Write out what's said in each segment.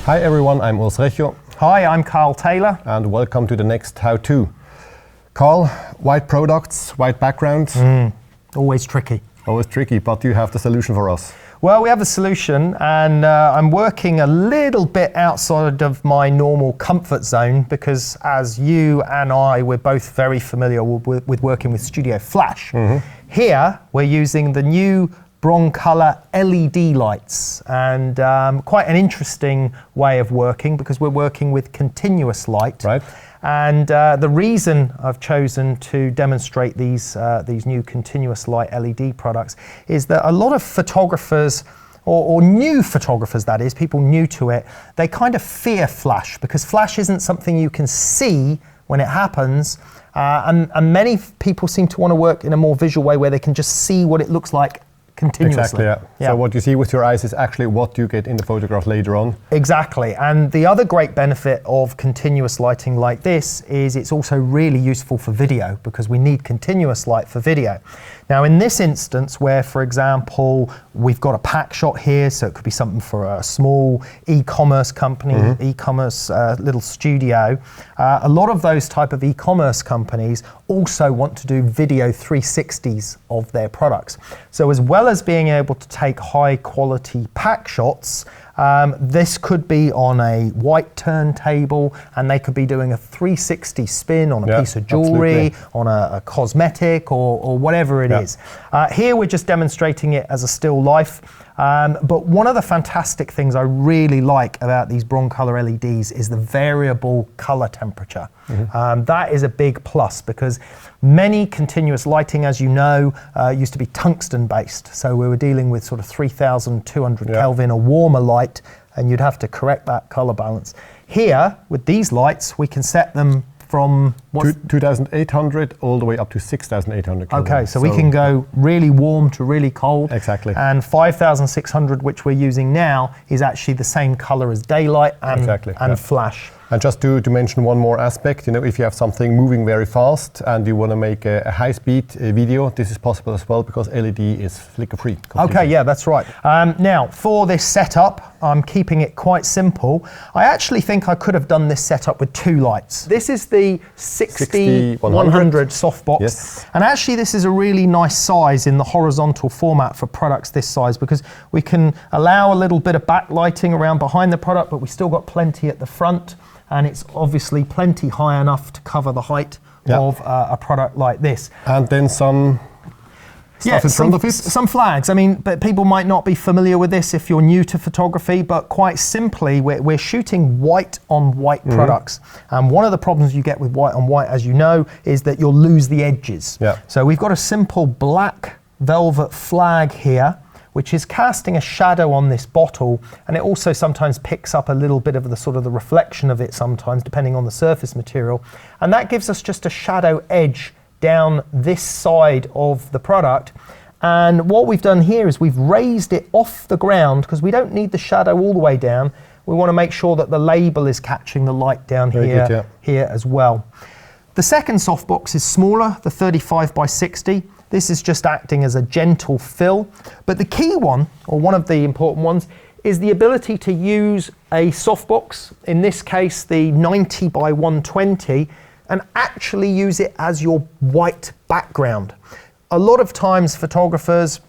Hi everyone, I'm Urs Recher. Hi, I'm Karl Taylor. And welcome to the next how-to. Karl, white products, white backgrounds. Always tricky. Always tricky, but you have the solution for us. Well, we have a solution, and I'm working a little bit outside of my normal comfort zone because, as you and I, we're both very familiar with working with Studio Flash. Here, we're using the new broncolor LED lights, and quite an interesting way of working because we're working with continuous light. Right. And the reason I've chosen to demonstrate these new continuous light LED products is that a lot of photographers, or new photographers that is, people new to it, they kind of fear flash because flash isn't something you can see when it happens, and many people seem to want to work in a more visual way where they can just see what it looks like continuously. Exactly, yeah. So what you see with your eyes is actually what you get in the photograph later on. Exactly, and the other great benefit of continuous lighting like this is it's also really useful for video because we need continuous light for video. Now in this instance where, for example, we've got a Packshot here, so it could be something for a small e-commerce company, e-commerce little studio. A lot of those type of e-commerce companies also want to do video 360s of their products. So as well as being able to take high quality pack shots, this could be on a white turntable and they could be doing a 360 spin on a piece of jewelry, on a cosmetic or whatever it is. Here we're just demonstrating it as a still life. But one of the fantastic things I really like about these broncolor LEDs is the variable color temperature. That is a big plus because many continuous lighting, as you know, used to be tungsten based. So we were dealing with sort of 3,200 Kelvin or warmer light, and you'd have to correct that color balance. Here, with these lights, we can set them from 2,800 all the way up to 6,800 Kelvin. Okay, so we can go really warm to really cold. Exactly. And 5,600, which we're using now, is actually the same color as daylight and flash. And just to mention one more aspect, you know, if you have something moving very fast and you want to make a high-speed video, this is possible as well because LED is flicker-free. Okay, yeah, that's right. Now, for this setup, I'm keeping it quite simple. I actually think I could have done this setup with two lights. This is the 60-100 softbox. Yes. And actually, this is a really nice size in the horizontal format for products this size because we can allow a little bit of backlighting around behind the product, but we still got plenty at the front. And it's obviously plenty high enough to cover the height of a product like this. And then some stuff in front of it? Some flags. I mean, but people might not be familiar with this if you're new to photography, but quite simply, we're shooting white on white products. And one of the problems you get with white on white, as you know, is that you'll lose the edges. So we've got a simple black velvet flag here, which is casting a shadow on this bottle, and it also sometimes picks up a little bit of the sort of the reflection of it sometimes, depending on the surface material. And that gives us just a shadow edge down this side of the product. And what we've done here is we've raised it off the ground because we don't need the shadow all the way down. We want to make sure that the label is catching the light down here as well. The second softbox is smaller, the 35x60. This is just acting as a gentle fill. But the key one, or one of the important ones, is the ability to use a softbox, in this case the 90x120, and actually use it as your white background. A lot of times photographers,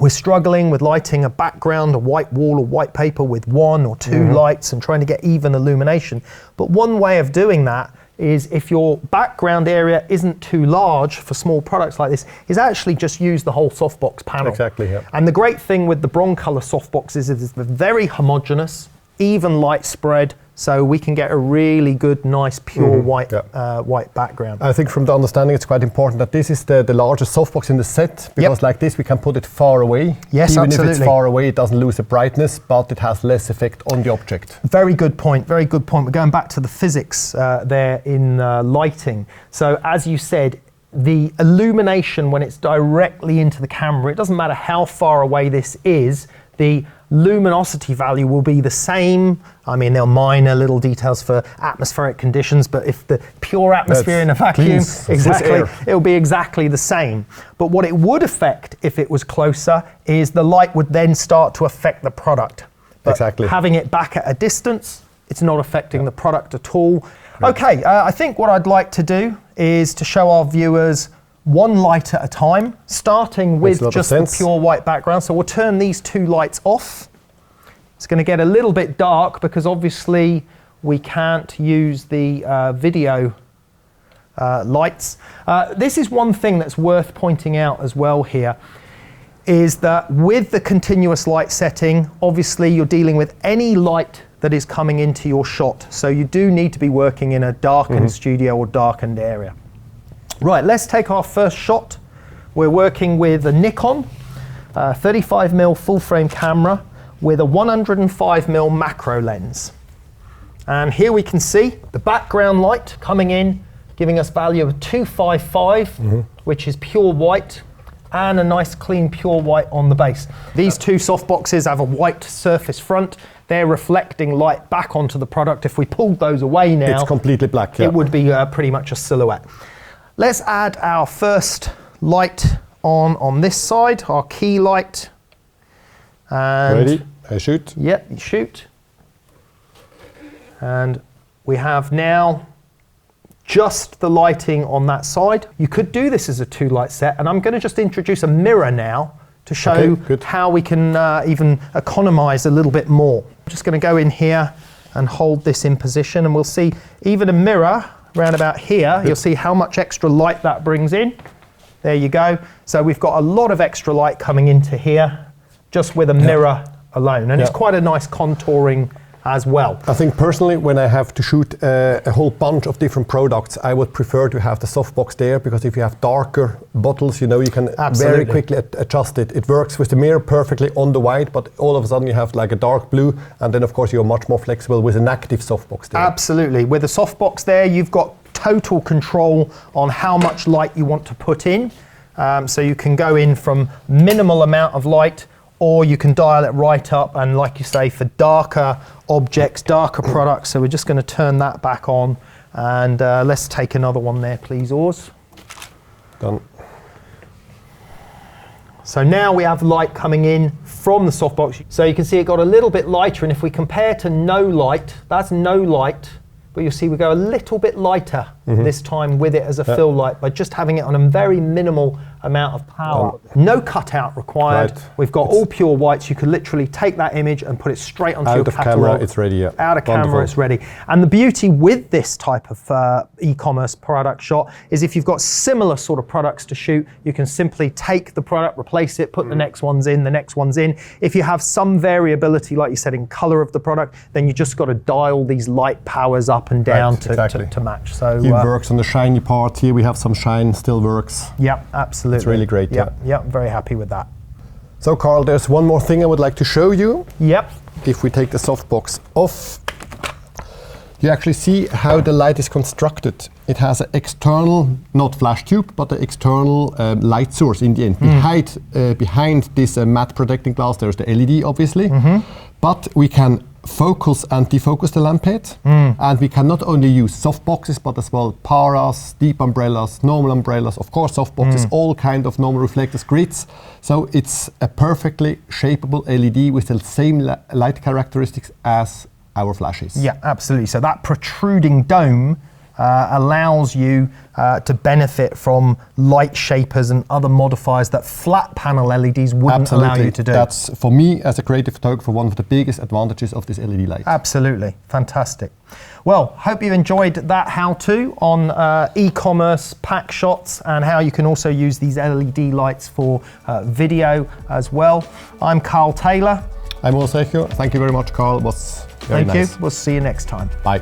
we're struggling with lighting a background, a white wall or white paper with one or two lights and trying to get even illumination. But one way of doing that is if your background area isn't too large for small products like this, is actually just use the whole softbox panel. Exactly, yeah. And the great thing with the broncolor softboxes is they're very homogeneous, even light spread, so we can get a really good, nice, pure white white background. I think from the understanding it's quite important that this is the largest softbox in the set, because like this we can put it far away. Yes, Even absolutely. if it's far away, it doesn't lose the brightness, but it has less effect on the object. Very good point, very good point. We're going back to the physics there in lighting. So as you said, the illumination when it's directly into the camera, it doesn't matter how far away this is, the luminosity value will be the same. I mean, there are minor little details for atmospheric conditions, but if the pure atmosphere in a vacuum, exactly, it'll be exactly the same. But what it would affect if it was closer is the light would then start to affect the product. But having it back at a distance, it's not affecting the product at all. Okay, I think what I'd like to do is to show our viewers one light at a time, starting with just the pure white background. So we'll turn these two lights off. It's going to get a little bit dark because obviously we can't use the video lights. This is one thing that's worth pointing out as well here, is that with the continuous light setting, obviously you're dealing with any light that is coming into your shot. So you do need to be working in a darkened studio or darkened area. Right, let's take our first shot. We're working with a Nikon 35mm full frame camera with a 105mm macro lens. And here we can see the background light coming in, giving us value of 255, which is pure white, and a nice clean pure white on the base. These two softboxes have a white surface front. They're reflecting light back onto the product. If we pulled those away now, it's completely black. It would be pretty much a silhouette. Let's add our first light on this side, our key light. And ready? I shoot. Yep, you shoot. And we have now just the lighting on that side. You could do this as a two light set, and I'm going to just introduce a mirror now to show how we can even economize a little bit more. I'm just going to go in here and hold this in position, and we'll see even a mirror around about here, you'll see how much extra light that brings in. There you go. So we've got a lot of extra light coming into here just with a mirror alone. And it's quite a nice contouring as well. I think personally, when I have to shoot a whole bunch of different products, I would prefer to have the softbox there, because if you have darker bottles, you know, you can very quickly adjust it. It works with the mirror perfectly on the white, but all of a sudden you have like a dark blue, and then of course you're much more flexible with an active softbox there. Absolutely. With a softbox there, you've got total control on how much light you want to put in. So you can go in from minimal amount of light, or you can dial it right up, and like you say, for darker objects, darker products. So we're just going to turn that back on, and let's take another one there, please, Urs. Done. So now we have light coming in from the softbox. So you can see it got a little bit lighter, and if we compare to no light, that's no light, but you'll see we go a little bit lighter this time with it as a fill light by just having it on a very minimal amount of power. No cutout required. We've got all pure whites. You could literally take that image and put it straight onto your catalog. Out of camera, it's ready. Out of camera, it's ready. And the beauty with this type of e-commerce product shot is if you've got similar sort of products to shoot, you can simply take the product, replace it, put the next ones in, the next ones in. If you have some variability, like you said, in color of the product, then you just got to dial these light powers up and down to match. So it works on the shiny part. Here we have some shine, still works. Yeah, absolutely. It's really great. Yeah, very happy with that. So Karl, there's one more thing I would like to show you. Yep. If we take the softbox off, you actually see how the light is constructed. It has an external, not flash tube, but an external light source in the end. Behind this matte protecting glass, there's the LED, obviously. But we can focus and defocus the lamp head. And we can not only use soft boxes, but as well paras, deep umbrellas, normal umbrellas, of course soft boxes, all kind of normal reflectors, grids. So it's a perfectly shapeable LED with the same light characteristics as our flashes. Yeah, absolutely. So that protruding dome allows you to benefit from light shapers and other modifiers that flat panel LEDs wouldn't allow you to do. That's, for me, as a creative photographer, one of the biggest advantages of this LED light. Absolutely, fantastic. Well, hope you've enjoyed that how-to on e-commerce pack shots and how you can also use these LED lights for video as well. I'm Karl Taylor. I'm Urs. Thank you very much, Karl. It was very nice. Thank you. We'll see you next time. Bye.